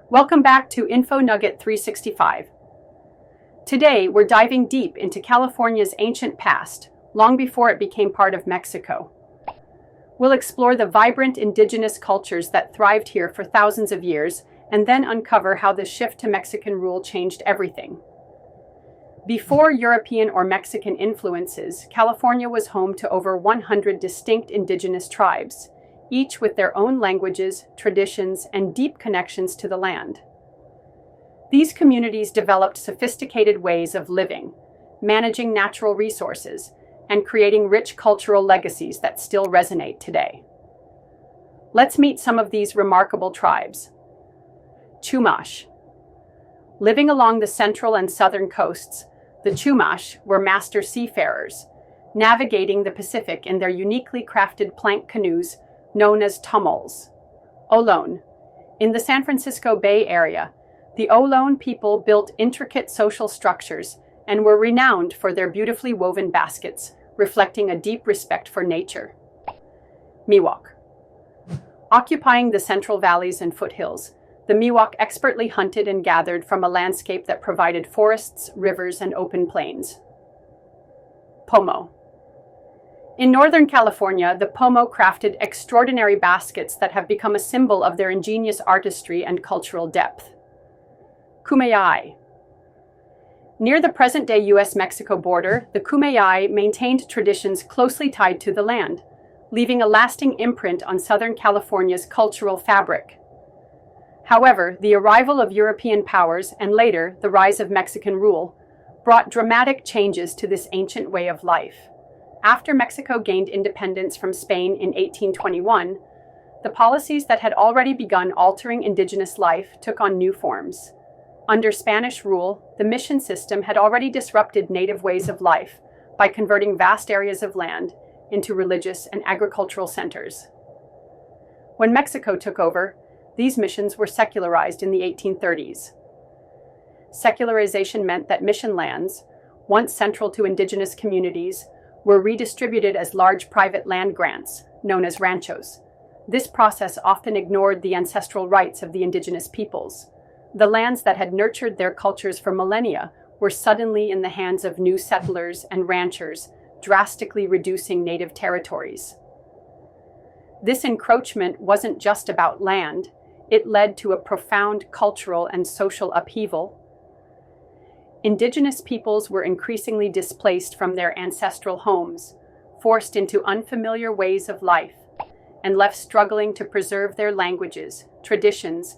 Welcome back to Info Nugget 365. Today, we're diving deep into California's ancient past, long before it became part of Mexico. We'll explore the vibrant indigenous cultures that thrived here for thousands of years, and then uncover how the shift to Mexican rule changed everything. Before European or Mexican influences, California was home to over 100 distinct indigenous tribes, each with their own languages, traditions, and deep connections to the land. These communities developed sophisticated ways of living, managing natural resources, and creating rich cultural legacies that still resonate today. Let's meet some of these remarkable tribes. Chumash. Living along the central and southern coasts, the Chumash were master seafarers, navigating the Pacific in their uniquely crafted plank canoes known as tumals. Olón. In the San Francisco Bay Area, the Olón people built intricate social structures and were renowned for their beautifully woven baskets, reflecting a deep respect for nature. Miwok. Occupying the central valleys and foothills, the Miwok expertly hunted and gathered from a landscape that provided forests, rivers, and open plains. Pomo. In Northern California, the Pomo crafted extraordinary baskets that have become a symbol of their ingenious artistry and cultural depth. Kumeyaay. Near the present-day U.S.-Mexico border, the Kumeyaay maintained traditions closely tied to the land, leaving a lasting imprint on Southern California's cultural fabric. However, the arrival of European powers and later the rise of Mexican rule brought dramatic changes to this ancient way of life. After Mexico gained independence from Spain in 1821, the policies that had already begun altering indigenous life took on new forms. Under Spanish rule, the mission system had already disrupted native ways of life by converting vast areas of land into religious and agricultural centers. When Mexico took over, these missions were secularized in the 1830s. Secularization meant that mission lands, once central to indigenous communities, were redistributed as large private land grants, known as ranchos. This process often ignored the ancestral rights of the indigenous peoples. The lands that had nurtured their cultures for millennia were suddenly in the hands of new settlers and ranchers, drastically reducing native territories. This encroachment wasn't just about land. It led to a profound cultural and social upheaval. Indigenous peoples were increasingly displaced from their ancestral homes, forced into unfamiliar ways of life, and left struggling to preserve their languages, traditions,